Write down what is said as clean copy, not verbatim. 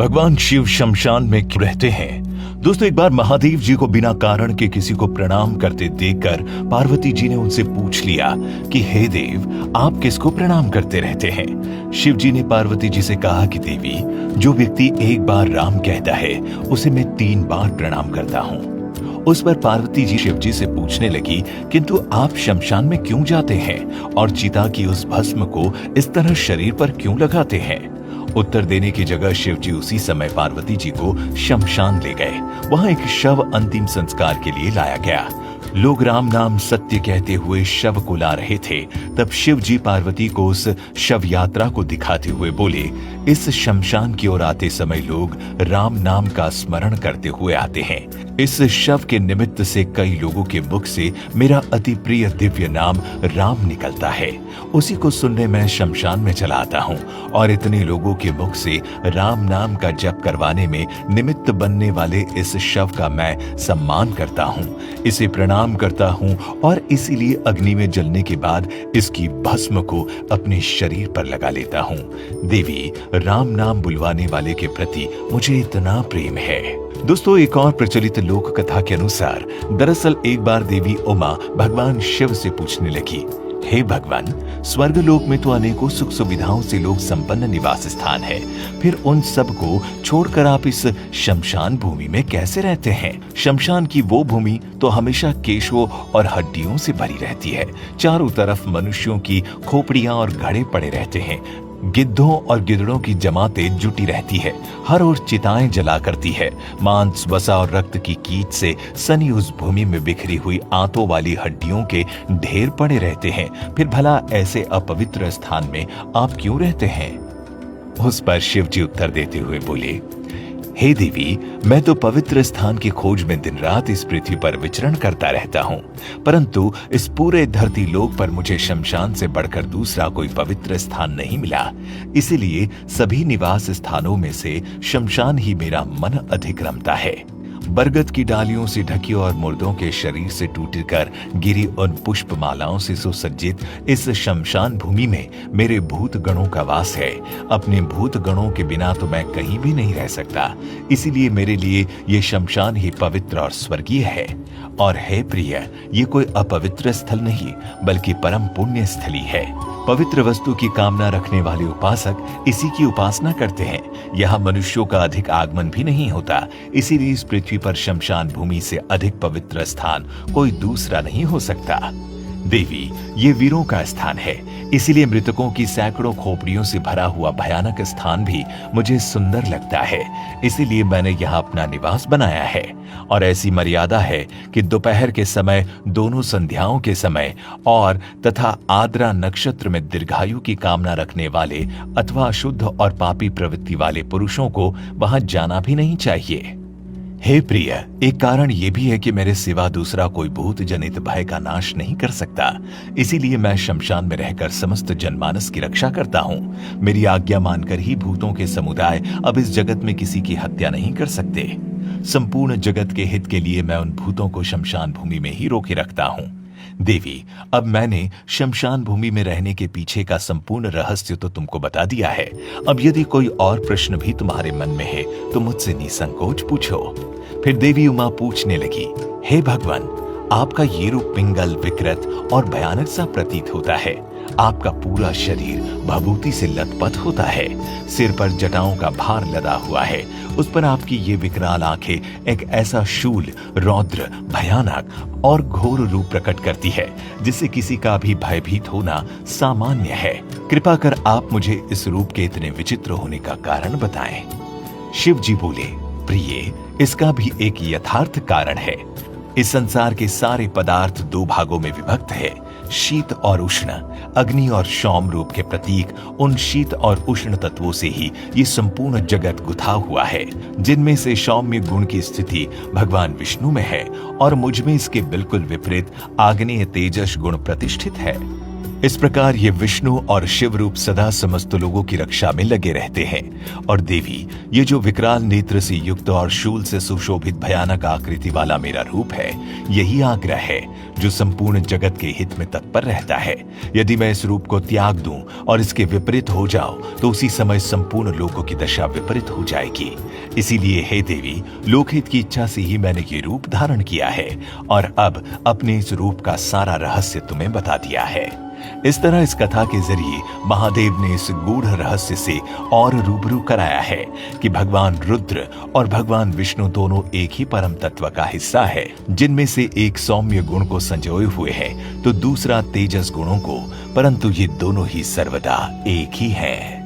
भगवान शिव शमशान में क्यों रहते हैं? दोस्तों, एक बार महादेव जी को बिना कारण के किसी को प्रणाम करते देखकर पार्वती जी ने उनसे पूछ लिया कि हे देव, आप किसको प्रणाम करते रहते हैं? शिव जी ने पार्वती जी से कहा कि देवी, जो व्यक्ति एक बार राम कहता है उसे मैं 3 बार प्रणाम करता हूँ। उस पर पार्वती जी शिव जी से पूछने लगी, किंतु आप शमशान में क्यों जाते हैं और चिता की उस भस्म को इस तरह शरीर पर क्यों लगाते हैं? उत्तर देने की जगह शिव जी उसी समय पार्वती जी को शमशान ले गए। वहां एक शव अंतिम संस्कार के लिए लाया गया। लोग राम नाम सत्य कहते हुए शव को ला रहे थे। तब शिव जी पार्वती को उस शव यात्रा को दिखाते हुए बोले, इस शमशान की ओर आते समय लोग राम नाम का स्मरण करते हुए आते हैं। इस शव के निमित्त से कई लोगों के मुख से मेरा अति प्रिय दिव्य नाम राम निकलता है। उसी को सुनने मैं शमशान में चला आता हूँ और इतने लोगों के मुख से राम नाम का जप करवाने में निमित्त बनने वाले इस शव का मैं सम्मान करता हूँ, इसे प्रणाम करता हूँ और इसीलिए अग्नि में जलने के बाद इसकी भस्म को अपने शरीर पर लगा लेता हूँ। देवी, राम नाम बुलवाने वाले के प्रति मुझे इतना प्रेम है। दोस्तों, एक और प्रचलित लोक कथा के अनुसार दरअसल एक बार देवी उमा भगवान शिव से पूछने लगी, हे भगवान, स्वर्गलोक में तो अनेकों सुख सुविधाओं से लोग संपन्न निवास स्थान है, फिर उन सब को छोड़कर आप इस शमशान भूमि में कैसे रहते हैं? शमशान की वो भूमि तो हमेशा केशों और हड्डियों से भरी रहती है। चारों तरफ मनुष्यों की खोपड़ियां और घड़े पड़े रहते हैं। गिद्धों और गिदड़ों की जमातें जुटी रहती है। हर ओर चिताएं जला करती है। मांस, वसा और रक्त की कीच से सनी उस भूमि में बिखरी हुई आंतों वाली हड्डियों के ढेर पड़े रहते हैं। फिर भला ऐसे अपवित्र स्थान में आप क्यों रहते हैं? उस पर शिव जी उत्तर देते हुए बोले, हे देवी, मैं तो पवित्र स्थान की खोज में दिन रात इस पृथ्वी पर विचरण करता रहता हूँ, परंतु इस पूरे धरती लोक पर मुझे शमशान से बढ़कर दूसरा कोई पवित्र स्थान नहीं मिला। इसीलिए सभी निवास स्थानों में से शमशान ही मेरा मन अधिक रमता है। बरगद की डालियों से ढकी और मुर्दों के शरीर से टूटकर गिरी उन पुष्प मालाओं से सुसज्जित इस शमशान भूमि में मेरे भूत गणों का वास है। अपने भूत गणों के बिना तो मैं कहीं भी नहीं रह सकता। इसीलिए मेरे लिए ये शमशान ही पवित्र और स्वर्गीय है। और हे प्रिय, ये कोई अपवित्र स्थल नहीं बल्कि परम पुण्य स्थली है। पवित्र वस्तु की कामना रखने वाले उपासक इसी की उपासना करते हैं। यहाँ मनुष्यों का अधिक आगमन भी नहीं होता। इसीलिए इस पृथ्वी पर शमशान भूमि से अधिक पवित्र स्थान कोई दूसरा नहीं हो सकता। देवी, ये वीरों का स्थान है। इसीलिए मृतकों की सैकड़ों खोपड़ियों से भरा हुआ भयानक स्थान भी मुझे सुंदर लगता है। इसीलिए मैंने यहाँ अपना निवास बनाया है। और ऐसी मर्यादा है कि दोपहर के समय, दोनों संध्याओं के समय और तथा आद्रा नक्षत्र में दीर्घायु की कामना रखने वाले अथवा अशुद्ध और पापी प्रवृत्ति वाले पुरुषों को वहां जाना भी नहीं चाहिए। हे प्रिय, एक कारण यह भी है कि मेरे सिवा दूसरा कोई भूत जनित भय का नाश नहीं कर सकता। इसीलिए मैं शमशान में रहकर समस्त जनमानस की रक्षा करता हूँ। मेरी आज्ञा मानकर ही भूतों के समुदाय अब इस जगत में किसी की हत्या नहीं कर सकते। संपूर्ण जगत के हित के लिए मैं उन भूतों को शमशान भूमि में ही रोके रखता हूँ। देवी, अब मैंने शमशान भूमि में रहने के पीछे का संपूर्ण रहस्य तो तुमको बता दिया है। अब यदि कोई और प्रश्न भी तुम्हारे मन में है तो मुझसे निसंकोच पूछो। फिर देवी उमा पूछने लगी, हे भगवान, आपका ये रूप पिंगल, विकृत और भयानक सा प्रतीत होता है। आपका पूरा शरीर भभूति से लथपथ होता है। सिर पर जटाओं का भार लदा हुआ है। उस पर आपकी ये विकराल आंखें एक ऐसा शूल, रौद्र, भयानक और घोर रूप प्रकट करती है जिससे किसी का भी भयभीत होना सामान्य है। कृपा कर आप मुझे इस रूप के इतने विचित्र होने का कारण बताएं। शिव जी बोले, प्रिय, इसका भी एक यथार्थ कारण है। इस संसार के सारे पदार्थ 2 भागों में विभक्त है, शीत और उष्ण। अग्नि और शौम रूप के प्रतीक उन शीत और उष्ण तत्वों से ही ये संपूर्ण जगत गुथा हुआ है, जिनमें से सौम्य गुण की स्थिति भगवान विष्णु में है और मुझ में इसके बिल्कुल विपरीत आग्नेय तेजस गुण प्रतिष्ठित है। इस प्रकार ये विष्णु और शिव रूप सदा समस्त लोगों की रक्षा में लगे रहते हैं। और देवी, ये जो विकराल नेत्र से युक्त और शूल से सुशोभित भयानक आकृति वाला मेरा रूप है, यही आग्रह है जो संपूर्ण जगत के हित में तत्पर रहता है। यदि मैं इस रूप को त्याग दूं और इसके विपरीत हो जाऊं तो उसी समय संपूर्ण लोगों की दशा विपरीत हो जाएगी। इसीलिए हे देवी, लोकहित की इच्छा से ही मैंने ये रूप धारण किया है और अब अपने इस रूप का सारा रहस्य तुम्हें बता दिया है। इस तरह इस कथा के जरिए महादेव ने इस गूढ़ रहस्य से और रूबरू कराया है कि भगवान रुद्र और भगवान विष्णु दोनों एक ही परम तत्व का हिस्सा है, जिनमें से एक सौम्य गुण को संजोए हुए है तो दूसरा तेजस गुणों को, परंतु ये दोनों ही सर्वदा एक ही है।